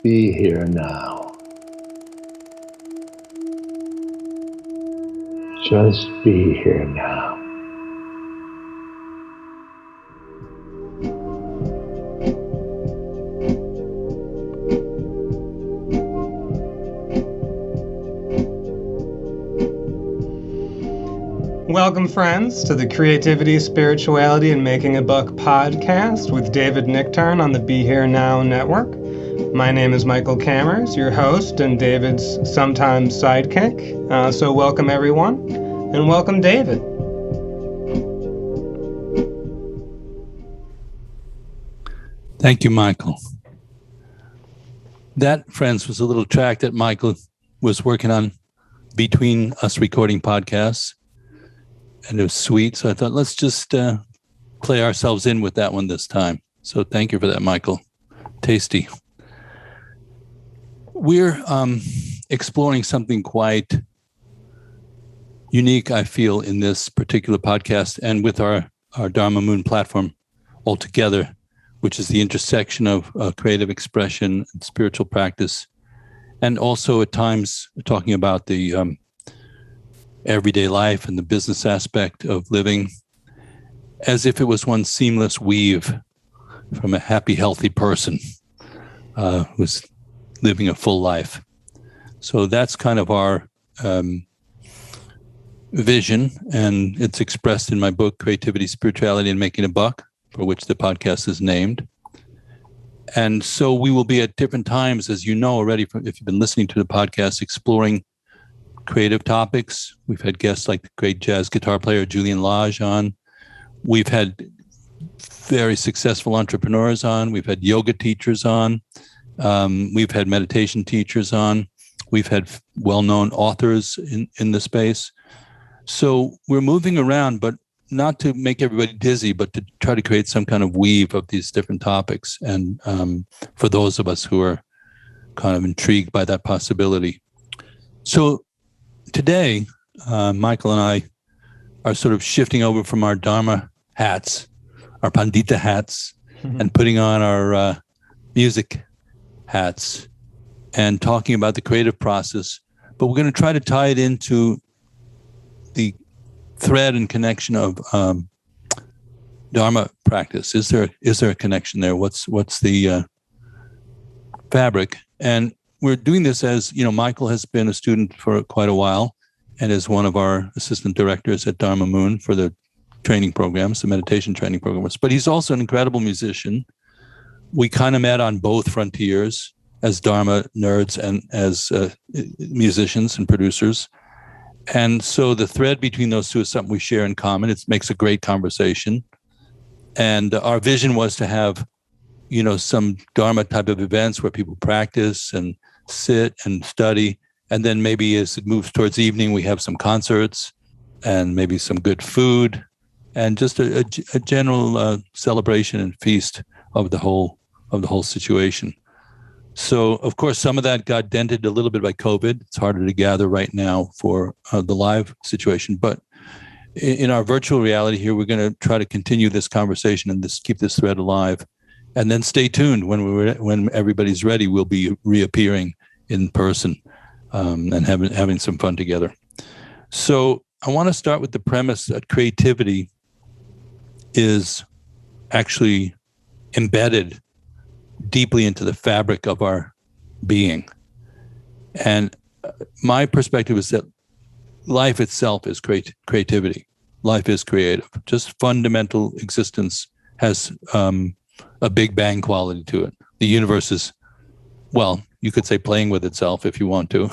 be here now. Just be here now. Welcome, friends, to the Creativity, Spirituality, and Making a Buck podcast with David Nichtern on the Be Here Now network. My name is Michael Kammers, your host and David's sometimes sidekick. So welcome, everyone, and welcome, David. Thank you, Michael. That, friends, was a little track that Michael was working on between us recording podcasts. And it was sweet. So I thought, let's just play ourselves in with that one this time. So thank you for that, Michael. Tasty. We're exploring something quite unique, I feel, in this particular podcast and with our Dharma Moon platform altogether, which is the intersection of creative expression and spiritual practice. And also at times talking about the everyday life and the business aspect of living as if it was one seamless weave from a happy, healthy person who's living a full life. So that's kind of our vision, and it's expressed in my book, Creativity, Spirituality, and Making a Buck, for which the podcast is named. And so we will be at different times, as you know already, if you've been listening to the podcast, exploring creative topics. We've had guests like the great jazz guitar player Julian Lage on. We've had very successful entrepreneurs on. We've had yoga teachers on. We've had meditation teachers on. We've had well-known authors in the space. So we're moving around, but not to make everybody dizzy, but to try to create some kind of weave of these different topics. And for those of us who are kind of intrigued by that possibility. So today, Michael and I are sort of shifting over from our Dharma hats, our Pandita hats, and putting on our music hats and talking about the creative process. But we're going to try to tie it into the thread and connection of Dharma practice. Is there a connection there? What's the fabric? And we're doing this as, Michael has been a student for quite a while and is one of our assistant directors at Dharma Moon for the training programs, the meditation training programs. But he's also an incredible musician. We kind of met on both frontiers as Dharma nerds and as musicians and producers. And so the thread between those two is something we share in common. It makes a great conversation. And our vision was to have, some Dharma type of events where people practice and sit and study. And then maybe as it moves towards evening, we have some concerts and maybe some good food and just a general celebration and feast of the whole situation. So, of course, some of that got dented a little bit by COVID. It's harder to gather right now for the live situation. But in our virtual reality here, we're going to try to continue this conversation and keep this thread alive. And then stay tuned. When everybody's ready, we'll be reappearing in person and having some fun together. So I want to start with the premise that creativity is actually embedded deeply into the fabric of our being. And my perspective is that life itself is creativity. Life is creative. Just fundamental existence has a Big Bang quality to it. The universe is, well, you could say playing with itself if you want to.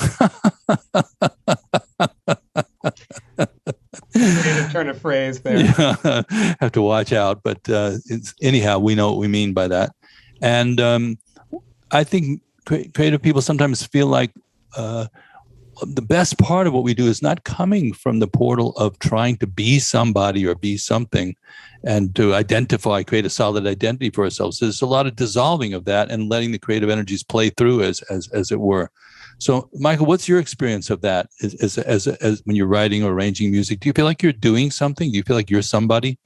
Turn a phrase there. Yeah, have to watch out. But anyhow, we know what we mean by that. And I think creative people sometimes feel like the best part of what we do is not coming from the portal of trying to be somebody or be something and to create a solid identity for ourselves. There's a lot of dissolving of that and letting the creative energies play through as it were. So, Michael, what's your experience of that as when you're writing or arranging music? Do you feel like you're doing something? Do you feel like you're somebody?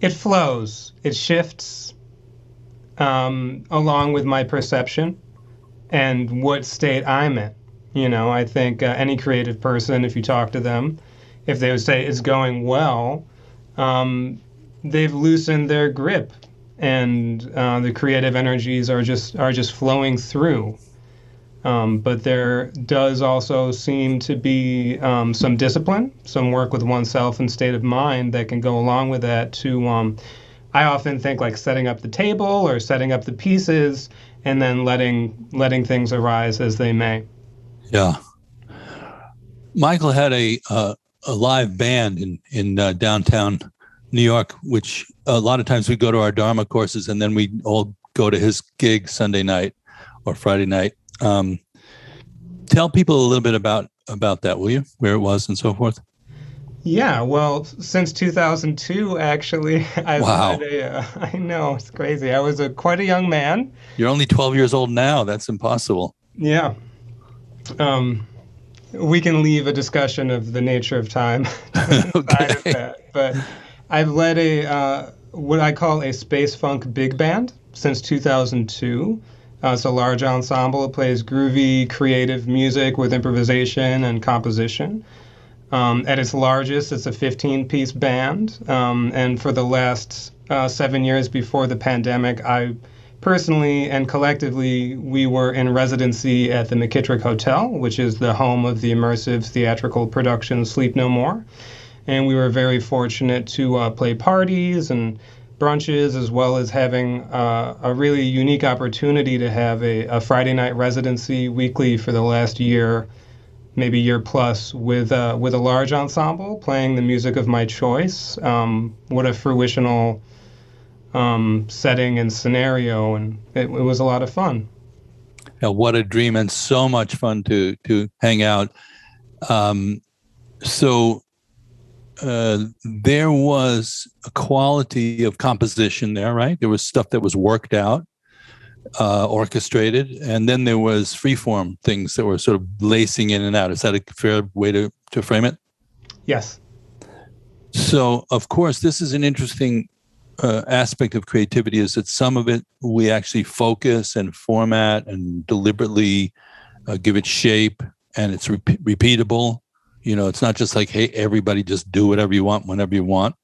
It flows. It shifts. along with my perception and what state I'm in. I think any creative person, if you talk to them, if they would say it's going well, they've loosened their grip, and the creative energies are just flowing through. But there does also seem to be some discipline, some work with oneself and state of mind that can go along with that to, I often think like setting up the table or setting up the pieces and then letting things arise as they may. Yeah. Michael had a live band in downtown New York, which a lot of times we go to our Dharma courses and then we all go to his gig Sunday night or Friday night. Tell people a little bit about that, will you? Where it was and so forth. Yeah, well, since 2002, actually, I've had I know, it's crazy. I was quite a young man. You're only 12 years old now. That's impossible. Yeah. We can leave a discussion of the nature of time inside of that. But I've led what I call a space funk big band since 2002. It's a large ensemble. It plays groovy, creative music with improvisation and composition. At its largest, it's a 15-piece band. And for the last 7 years before the pandemic, I personally and collectively, we were in residency at the McKittrick Hotel, which is the home of the immersive theatrical production Sleep No More. And we were very fortunate to play parties and brunches, as well as having a really unique opportunity to have a Friday night residency weekly for the last year, maybe year plus, with a large ensemble playing the music of my choice. What a fruitional setting and scenario, and it was a lot of fun. Yeah, what a dream, and so much fun to hang out. So there was a quality of composition there, right? There was stuff that was worked out, orchestrated, and then there was freeform things that were sort of lacing in and out. Is that a fair way to frame it? Yes. So, of course, this is an interesting aspect of creativity, is that some of it we actually focus and format and deliberately give it shape, and it's repeatable. It's not just like, hey, everybody just do whatever you want, whenever you want.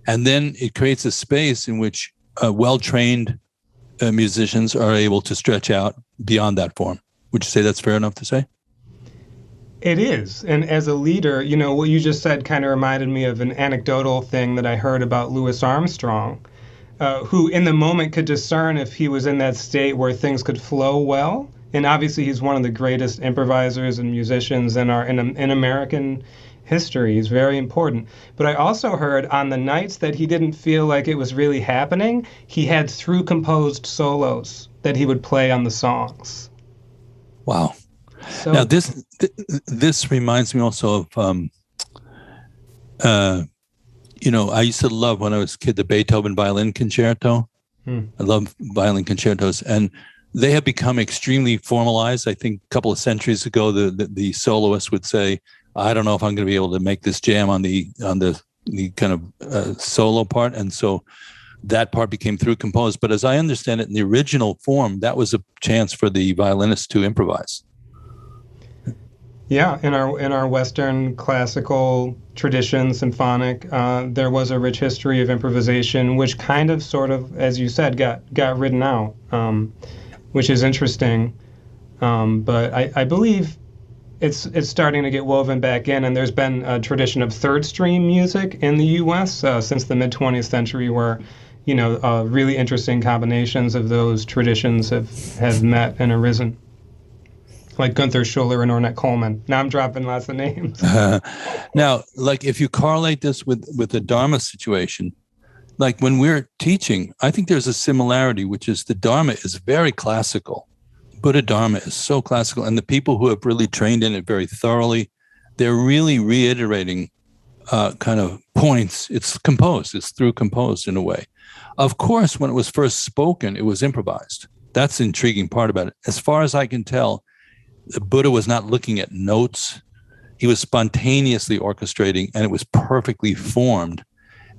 And then it creates a space in which well-trained musicians are able to stretch out beyond that form. Would you say that's fair enough to say? It is. And as a leader, what you just said kind of reminded me of an anecdotal thing that I heard about Louis Armstrong, who in the moment could discern if he was in that state where things could flow well. And obviously he's one of the greatest improvisers and musicians in American history. He's very important. But I also heard on the nights that he didn't feel like it was really happening, he had through composed solos that he would play on the songs. Wow. So, now this reminds me also of, I used to love when I was a kid, the Beethoven violin concerto. I love violin concertos, and they have become extremely formalized. I think a couple of centuries ago, the soloist would say, I don't know if I'm going to be able to make this jam on the kind of solo part. And so that part became through composed. But as I understand it, in the original form, that was a chance for the violinist to improvise. Yeah, in our Western classical tradition, symphonic, there was a rich history of improvisation, which kind of, sort of, as you said, got written out, which is interesting. But I believe it's starting to get woven back in, and there's been a tradition of third stream music in the U.S. Since the mid-20th century, where really interesting combinations of those traditions have met and arisen. Like Gunther Schuller and Ornette Coleman. Now I'm dropping lots of names. Now, like if you correlate this with the Dharma situation, like when we're teaching, I think there's a similarity, which is the Dharma is very classical. Buddha Dharma is so classical. And the people who have really trained in it very thoroughly, they're really reiterating kind of points. It's composed. It's through composed in a way. Of course, when it was first spoken, it was improvised. That's the intriguing part about it. As far as I can tell, the Buddha was not looking at notes. He was spontaneously orchestrating, and it was perfectly formed.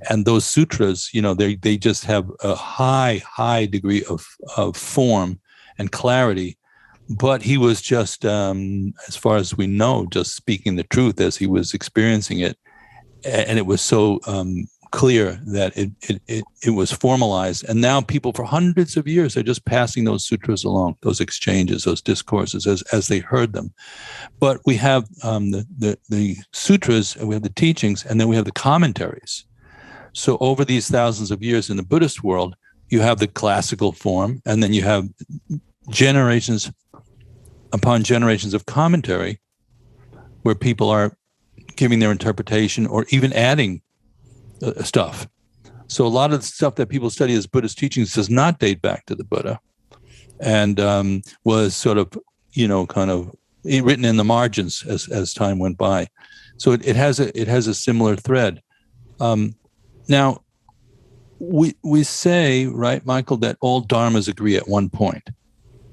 And those sutras, they just have a high degree of form and clarity. But he was just, as far as we know, just speaking the truth as he was experiencing it. And it was so clear that it was formalized. And now people for hundreds of years are just passing those sutras along, those exchanges, those discourses as they heard them. But we have the sutras, and we have the teachings, and then we have the commentaries. So over these thousands of years in the Buddhist world, you have the classical form, and then you have generations upon generations of commentary where people are giving their interpretation or even adding stuff. So a lot of the stuff that people study as Buddhist teachings does not date back to the Buddha, and was sort of, kind of written in the margins as time went by. So it has a similar thread. Now, we say, right, Michael, that all dharmas agree at one point.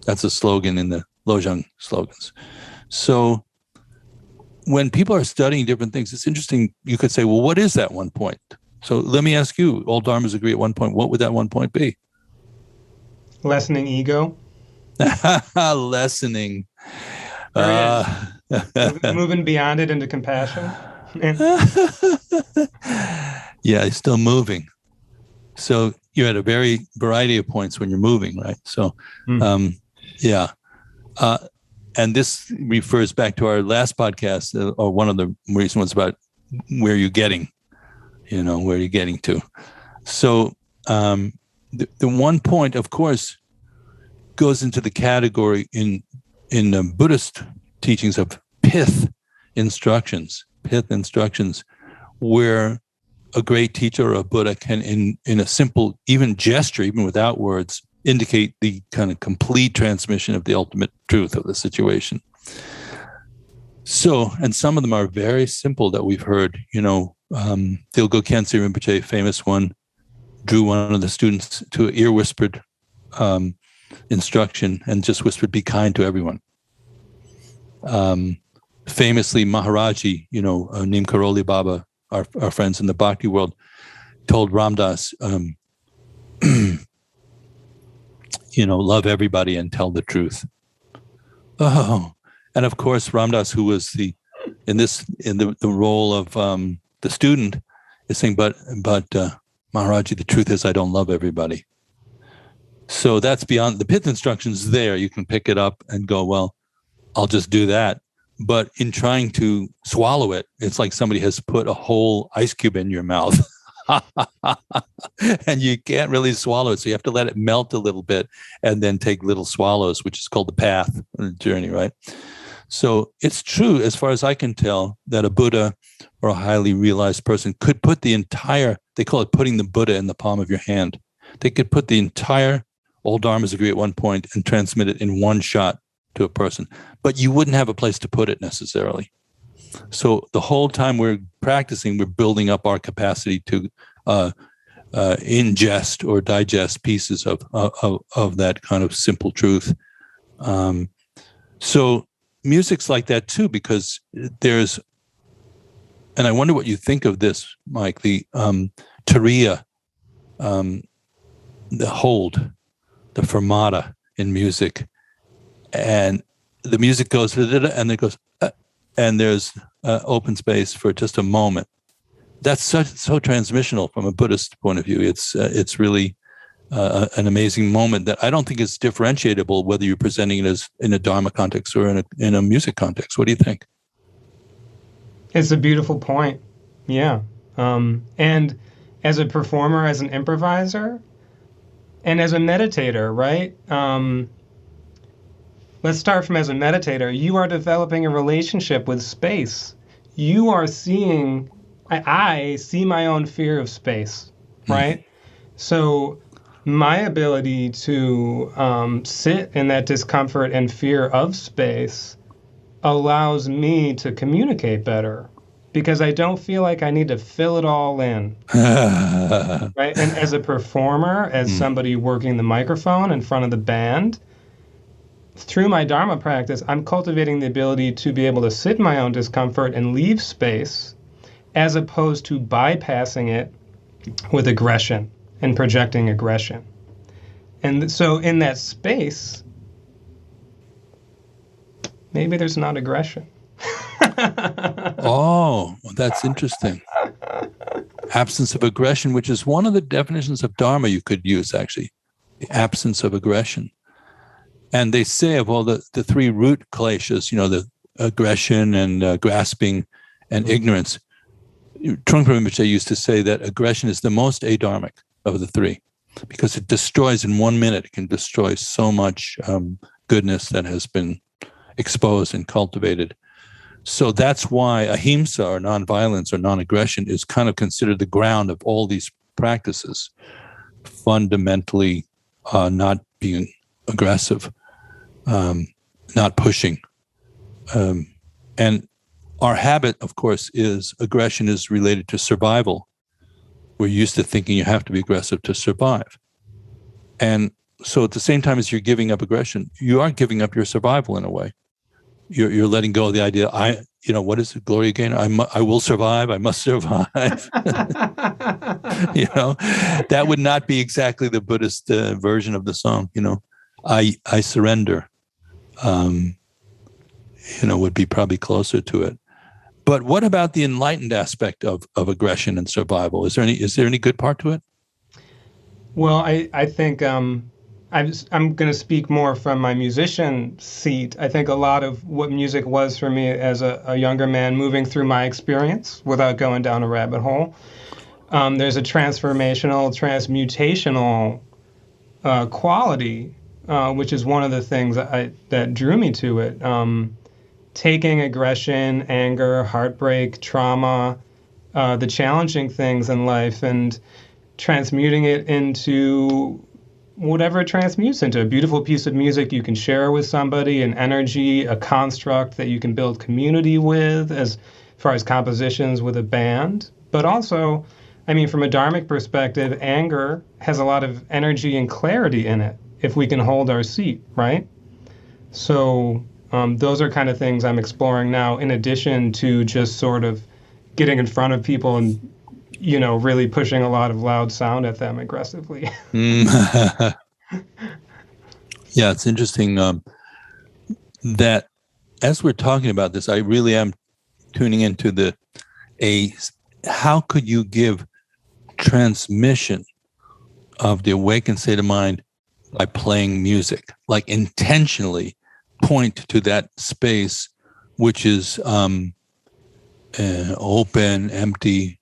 That's a slogan in the Lojong slogans. So when people are studying different things, it's interesting. You could say, well, what is that one point? So let me ask you, all dharmas agree at one point. What would that one point be? Lessening ego. Lessening. Moving beyond it into compassion. Yeah, it's still moving. So you're at a very variety of points when you're moving, right? So, yeah. And this refers back to our last podcast, or one of the recent ones, about where you're getting, where you're getting to. So the one point, of course, goes into the category in the Buddhist teachings of Pith instructions, where a great teacher or a Buddha can, in a simple, even gesture, even without words, indicate the kind of complete transmission of the ultimate truth of the situation. So, and some of them are very simple that we've heard. Dilgo Khyentse Rinpoche, famous one, drew one of the students to an ear-whispered instruction and just whispered, "Be kind to everyone." Famously, Maharaj-ji, Neem Karoli Baba, our friends in the Bhakti world, told Ramdas, love everybody and tell the truth. Oh, and of course, Ramdas, who was in the role of the student, is saying, but Maharaj-ji, the truth is I don't love everybody. So that's beyond the Pith instructions. There, you can pick it up and go, well, I'll just do that. But in trying to swallow it, it's like somebody has put a whole ice cube in your mouth. And you can't really swallow it. So you have to let it melt a little bit and then take little swallows, which is called the path, the journey, right? So it's true, as far as I can tell, that a Buddha or a highly realized person could put the entire, they call it putting the Buddha in the palm of your hand. They could put the entire all dharmas agree at one point and transmit it in one shot to a person, but you wouldn't have a place to put it necessarily. So the whole time we're practicing, we're building up our capacity to ingest or digest pieces of that kind of simple truth. So music's like that too, because there's, and I wonder what you think of this, Mike, the turiya, the hold, the fermata in music. And the music goes, and it goes, and there's open space for just a moment. That's so transmissional from a Buddhist point of view. It's really an amazing moment that I don't think is differentiatable whether you're presenting it as in a Dharma context or in a music context. What do you think? It's a beautiful point. Yeah. And as a performer, as an improviser, and as a meditator, right? Let's start from as a meditator. You are developing a relationship with space. You are seeing, I see my own fear of space, right? Mm-hmm. So my ability to sit in that discomfort and fear of space allows me to communicate better because I don't feel like I need to fill it all in, right? And as a performer, as somebody working the microphone in front of the band, through my Dharma practice, I'm cultivating the ability to be able to sit in my own discomfort and leave space, as opposed to bypassing it with aggression and projecting aggression. And so in that space, maybe there's not aggression. Oh, that's interesting. Absence of aggression, which is one of the definitions of Dharma you could use, actually. The absence of aggression. And they say of all the three root kleshas, the aggression and grasping and ignorance, Trungpa Rinpoche used to say that aggression is the most adharmic of the three, because it destroys in 1 minute. It can destroy so much goodness that has been exposed and cultivated. So that's why ahimsa, or nonviolence, or non-aggression, is kind of considered the ground of all these practices. Fundamentally, not being aggressive, not pushing. And our habit, of course, is aggression is related to survival. We're used to thinking you have to be aggressive to survive. And so at the same time as you're giving up aggression, you are giving up your survival in a way. You're letting go of the idea, what is it, Gloria Gaynor? I will survive, I must survive. That would not be exactly the Buddhist version of the song, I surrender, would be probably closer to it. But what about the enlightened aspect of aggression and survival? Is there any good part to it? Well, I think I'm going to speak more from my musician seat. I think a lot of what music was for me as a younger man, moving through my experience without going down a rabbit hole, there's a transformational, transmutational quality, which is one of the things that drew me to it. Taking aggression, anger, heartbreak, trauma, the challenging things in life, and transmuting it into whatever it transmutes into, a beautiful piece of music you can share with somebody, an energy, a construct that you can build community with, as far as compositions with a band. But also, from a dharmic perspective, anger has a lot of energy and clarity in it if we can hold our seat, right? So those are kind of things I'm exploring now, in addition to just sort of getting in front of people and really pushing a lot of loud sound at them aggressively. Yeah, it's interesting that as we're talking about this, I really am tuning into how could you give transmission of the awakened state of mind by playing music, like intentionally point to that space, which is open, empty.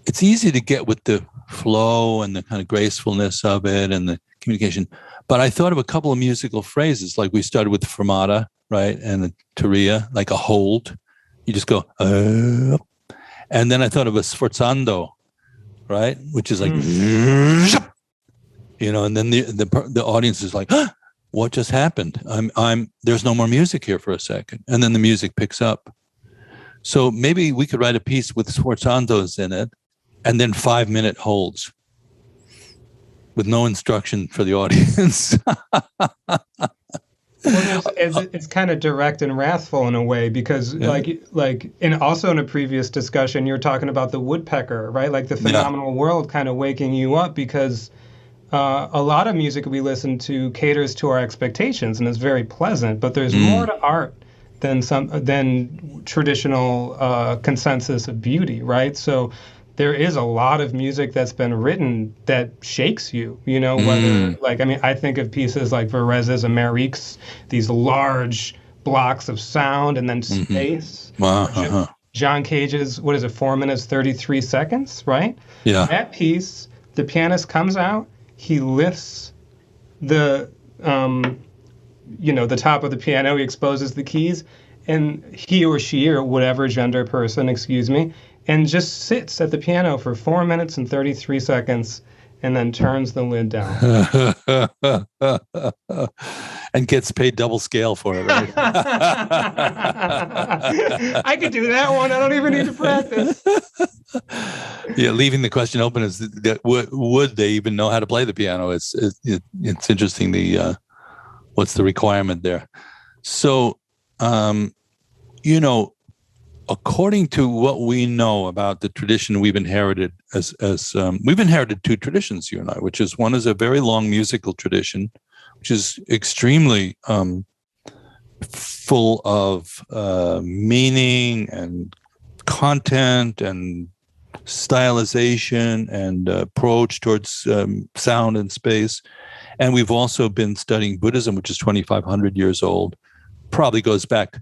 It's easy to get with the flow and the kind of gracefulness of it and the communication. But I thought of a couple of musical phrases, like we started with the fermata, right? And the turiya, like a hold. You just go, and then I thought of a sforzando, right? Which is like, and then the audience is like, what just happened? There's no more music here for a second. And then the music picks up. So maybe we could write a piece with sforzandos in it, and then 5-minute holds with no instruction for the audience. It's kind of direct and wrathful in a way, because and also in a previous discussion, you were talking about the woodpecker, right? Like the phenomenal world kind of waking you up, because a lot of music we listen to caters to our expectations and is very pleasant, but there's more to art than traditional consensus of beauty, right? So there is a lot of music that's been written that shakes you, whether I think of pieces like Varèse's Amériques, these large blocks of sound and then space. Wow. John Cage's, 4 minutes, 33 seconds, right? Yeah. That piece, the pianist comes out, he lifts the top of the piano, he exposes the keys, and he or she, or whatever gender person, and just sits at the piano for 4 minutes and 33 seconds and then turns the lid down. And gets paid double scale for it, right? I could do that one. I don't even need to practice. Yeah, leaving the question open is that would they even know how to play the piano? It's interesting, what's the requirement there. So, according to what we know about the tradition we've inherited, we've inherited two traditions, you and I, which is one is a very long musical tradition, which is extremely full of meaning and content and stylization and approach towards sound and space. And we've also been studying Buddhism, which is 2,500 years old, probably goes back.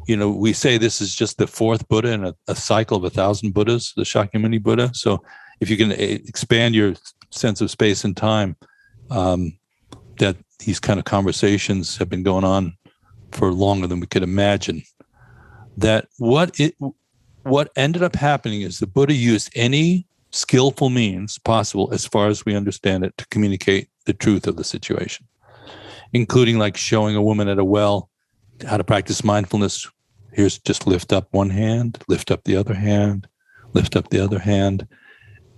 We say this is just the fourth Buddha in a cycle of 1,000 Buddhas, the Shakyamuni Buddha. So if you can expand your sense of space and time, that these kind of conversations have been going on for longer than we could imagine. That what ended up happening is the Buddha used any skillful means possible, as far as we understand it, to communicate the truth of the situation, including like showing a woman at a well how to practice mindfulness. Here's just lift up one hand, lift up the other hand, lift up the other hand.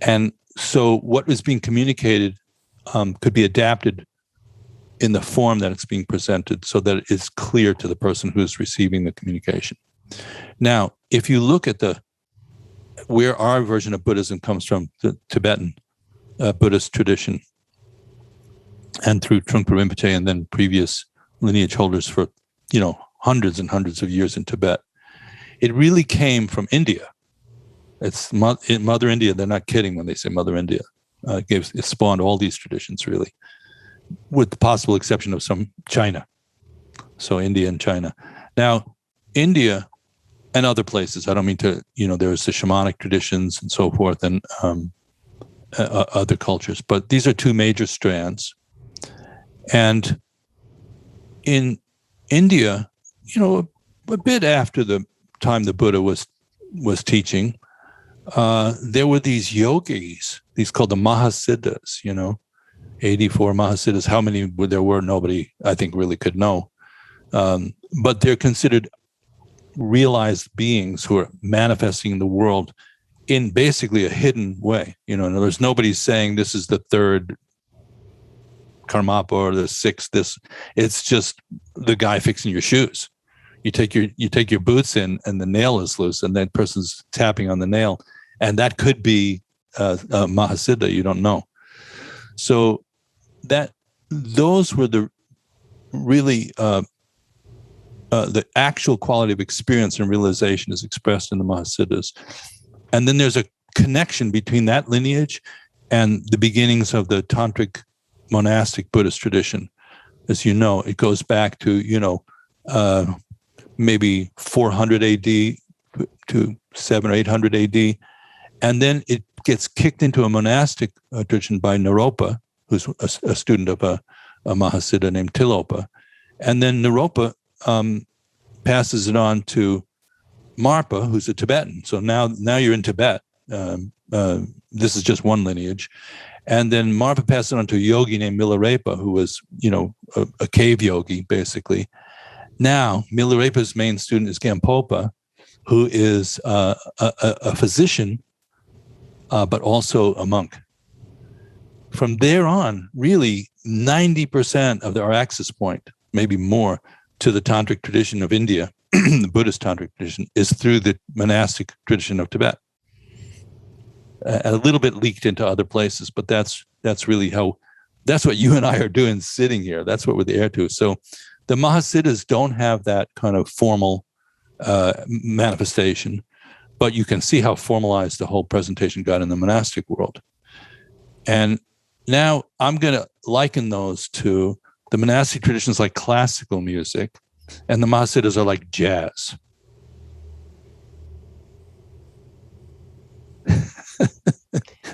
And so what is being communicated could be adapted in the form that it's being presented so that it's clear to the person who's receiving the communication. Now, if you look at where our version of Buddhism comes from, the Tibetan Buddhist tradition, and through Trungpa Rinpoche and then previous lineage holders for hundreds and hundreds of years in Tibet, it really came from India. It's Mother India. They're not kidding when they say Mother India. It spawned all these traditions, really, with the possible exception of some China. So India and China. Now, India and other places, I don't mean to, there's the shamanic traditions and so forth and other cultures, but these are two major strands. And in India, a bit after the time the Buddha was teaching, there were these yogis, these called the Mahasiddhas, 84 Mahasiddhas. How many there were, nobody, I think, really could know. But they're considered realized beings who are manifesting in the world in basically a hidden way. In other words, nobody's saying this is the third Karmapa or the sixth this. It's just the guy fixing your shoes. You take your boots in and the nail is loose and that person's tapping on the nail, and that could be a Mahasiddha. You don't know. So those were the really the actual quality of experience and realization is expressed in the Mahasiddhas. And then there's a connection between that lineage and the beginnings of the tantric monastic Buddhist tradition. As you know, it goes back to, maybe 400 AD to 700 or 800 AD. And then it gets kicked into a monastic tradition by Naropa, who's a student of a Mahasiddha named Tilopa. And then Naropa passes it on to Marpa, who's a Tibetan. So now you're in Tibet. This is just one lineage. And then Marpa passed it on to a yogi named Milarepa, who was, a cave yogi, basically. Now, Milarepa's main student is Gampopa, who is a physician, but also a monk. From there on, really 90% of our access point, maybe more, to the tantric tradition of India, the Buddhist tantric tradition, is through the monastic tradition of Tibet. A little bit leaked into other places, but that's really that's what you and I are doing sitting here. That's what we're the heir to. So the Mahasiddhas don't have that kind of formal manifestation, but you can see how formalized the whole presentation got in the monastic world. And now I'm going to liken those to the monastic traditions like classical music, and the Mahasiddhas are like jazz.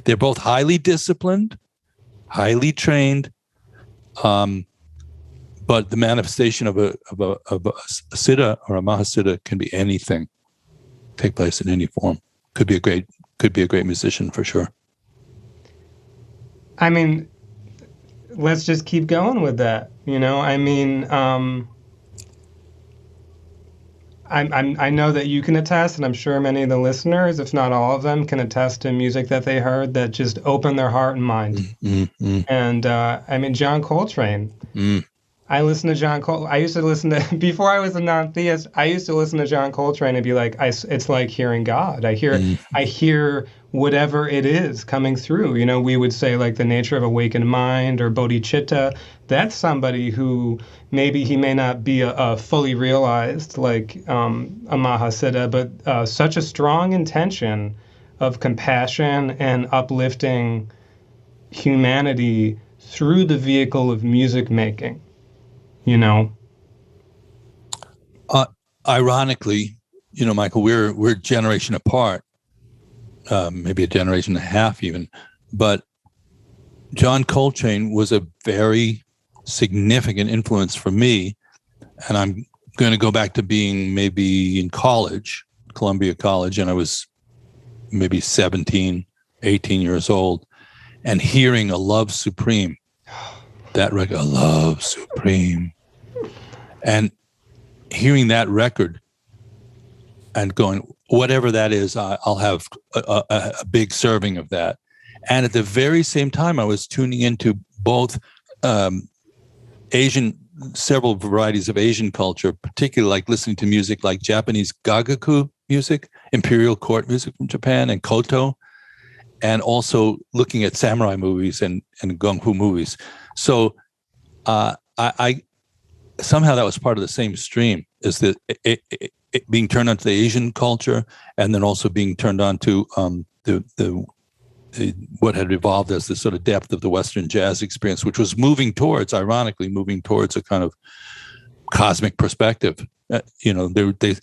They're both highly disciplined, highly trained, but the manifestation of a siddha or a Mahasiddha can be anything, take place in any form. Could be a great musician for sure. I mean, let's just keep going with that. I know that you can attest, and I'm sure many of the listeners, if not all of them, can attest to music that they heard that just opened their heart and mind. And John Coltrane. I listen to I used to listen to, before I was a non-theist, I used to listen to John Coltrane and be like, it's like hearing God. I hear whatever it is coming through. You know, we would say like the nature of awakened mind or bodhicitta. That's somebody who maybe he may not be a fully realized like a Mahasiddha, but such a strong intention of compassion and uplifting humanity through the vehicle of music making. You know, ironically, you know, Michael, we're a generation apart, maybe a generation and a half even, but John Coltrane was a very significant influence for me. And I'm going to go back to being maybe in college, Columbia College, and I was maybe 17, 18 years old, and hearing A Love Supreme. That record, A Love Supreme, and hearing that record and going, whatever that is, I'll have a big serving of that. And at the very same time, I was tuning into both several varieties of Asian culture, particularly like listening to music like Japanese gagaku music, imperial court music from Japan, and koto, and also looking at samurai movies and gung fu movies. So I somehow that was part of the same stream, is that it being turned on to the Asian culture, and then also being turned on to the what had evolved as the sort of depth of the Western jazz experience, which was ironically moving towards a kind of cosmic perspective. You know, they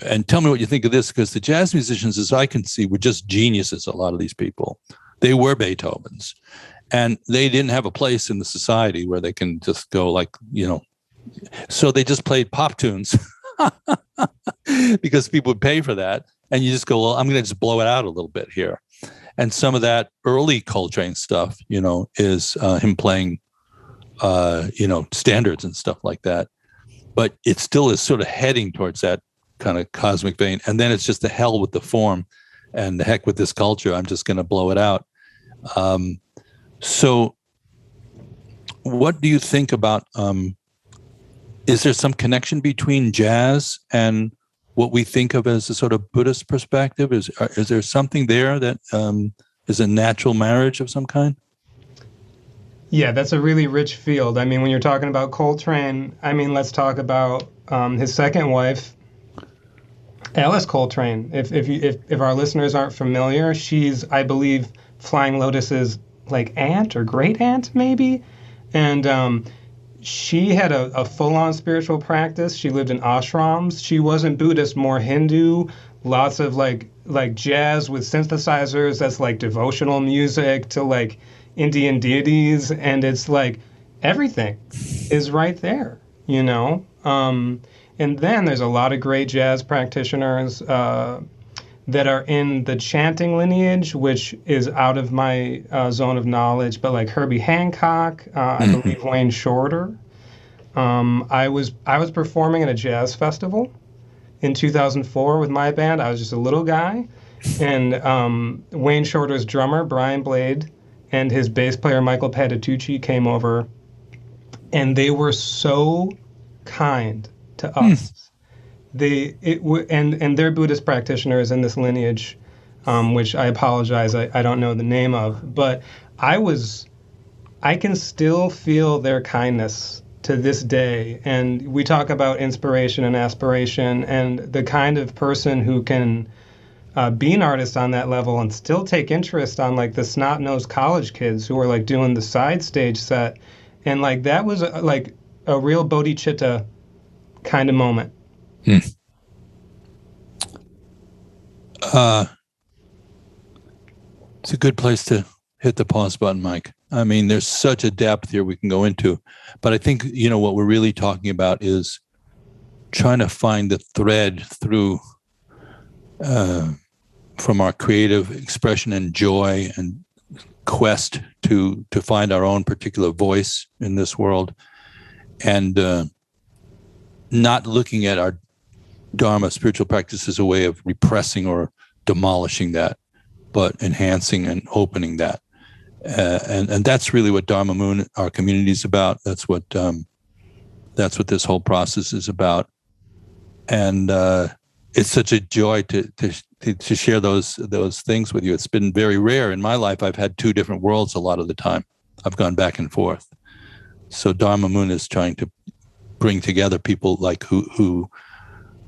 and tell me what you think of this, because the jazz musicians, as I can see, were just geniuses. A lot of these people, they were Beethovens. And they didn't have a place in the society where they can just go like, you know, so they just played pop tunes because people would pay for that. And you just go, well, I'm going to just blow it out a little bit here. And some of that early Coltrane stuff, you know, is him playing, you know, standards and stuff like that. But it still is sort of heading towards that kind of cosmic vein. And then it's just the hell with the form and the heck with this culture. I'm just going to blow it out. So what do you think about, is there some connection between jazz and what we think of as a sort of Buddhist perspective? Is there something there that is a natural marriage of some kind? Yeah, that's a really rich field. I mean, when you're talking about Coltrane, I mean, let's talk about his second wife, Alice Coltrane. If our listeners aren't familiar, she's, I believe, Flying Lotus's like aunt or great aunt maybe, and she had a full-on spiritual practice. She lived in ashrams. She wasn't Buddhist, more Hindu. Lots of like jazz with synthesizers. That's like devotional music to like Indian deities, and it's like everything is right there, you know. And then there's a lot of great jazz practitioners that are in the chanting lineage, which is out of my zone of knowledge, but like Herbie Hancock, I believe Wayne Shorter. I was performing at a jazz festival in 2004 with my band. I was just a little guy, and Wayne Shorter's drummer, Brian Blade, and his bass player, Michael Patitucci, came over, and they were so kind to us. And they're Buddhist practitioners in this lineage, which I apologize, I don't know the name of, but I can still feel their kindness to this day. And we talk about inspiration and aspiration, and the kind of person who can be an artist on that level and still take interest on like the snot-nosed college kids who are like doing the side stage set. And like that was like a real bodhicitta kind of moment. It's a good place to hit the pause button, Mike. I mean, there's such a depth here we can go into, but I think, you know, what we're really talking about is trying to find the thread through from our creative expression and joy and quest to find our own particular voice in this world, and not looking at our Dharma spiritual practice as a way of repressing or demolishing that, but enhancing and opening that. And that's really what Dharma Moon, our community, is about. That's what That's what this whole process is about. And it's such a joy to share those things with you. It's been very rare in my life. I've had two different worlds a lot of the time. I've gone back and forth. So Dharma Moon is trying to bring together people like who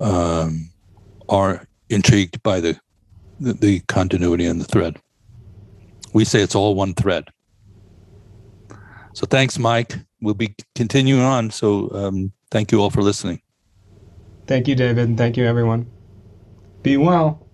are intrigued by the continuity and the thread. We say it's all one thread. So thanks, Mike. We'll be continuing on. So thank you all for listening. Thank you, David. Thank you, everyone. Be well.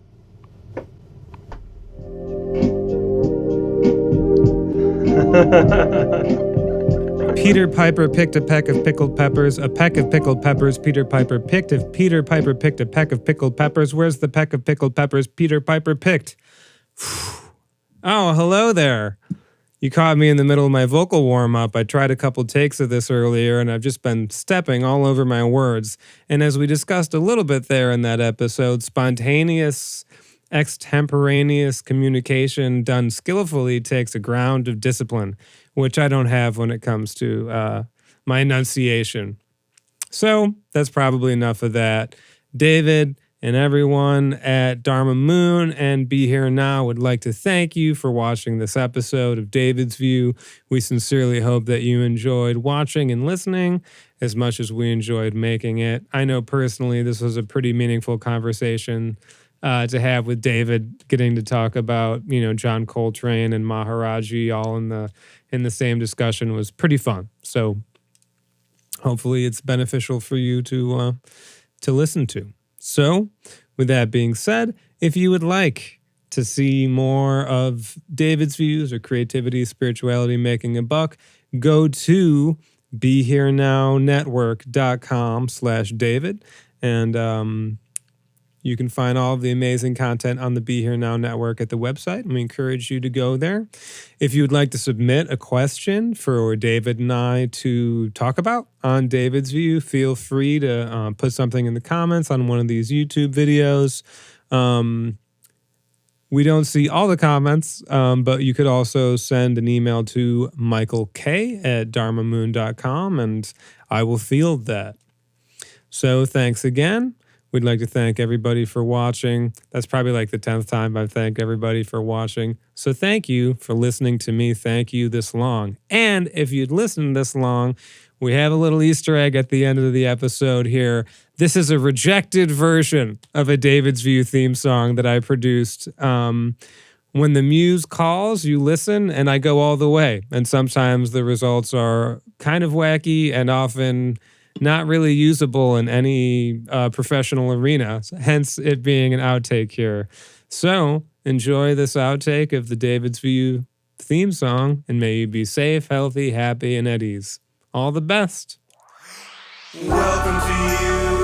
Peter Piper picked a peck of pickled peppers, a peck of pickled peppers Peter Piper picked. If Peter Piper picked a peck of pickled peppers, where's the peck of pickled peppers Peter Piper picked? Oh, hello there. You caught me in the middle of my vocal warm-up. I tried a couple takes of this earlier, and I've just been stepping all over my words. And as we discussed a little bit there in that episode, spontaneous, extemporaneous communication done skillfully takes a ground of discipline, which I don't have when it comes to my enunciation. So that's probably enough of that. David and everyone at Dharma Moon and Be Here Now would like to thank you for watching this episode of David's View. We sincerely hope that you enjoyed watching and listening as much as we enjoyed making it. I know personally this was a pretty meaningful conversation to have with David, getting to talk about, John Coltrane and Maharaj-ji all in the same discussion was pretty fun. So hopefully it's beneficial for you to listen to. So, with that being said, if you would like to see more of David's views or creativity, spirituality, making a buck, go to BeHereNowNetwork.com/David, and you can find all of the amazing content on the Be Here Now Network at the website, and we encourage you to go there. If you would like to submit a question for David and I to talk about on David's View, feel free to put something in the comments on one of these YouTube videos. We don't see all the comments, but you could also send an email to michaelk@dharmamoon.com, and I will field that. So thanks again. We'd like to thank everybody for watching. That's probably like the 10th time I've thanked everybody for watching. So thank you for listening to me. Thank you this long. And if you'd listened this long, we have a little Easter egg at the end of the episode here. This is a rejected version of a David's View theme song that I produced. When the muse calls, you listen, and I go all the way. And sometimes the results are kind of wacky and often not really usable in any professional arena, hence it being an outtake here. So enjoy this outtake of the David's View theme song, and may you be safe, healthy, happy, and at ease. All the best. Welcome to you.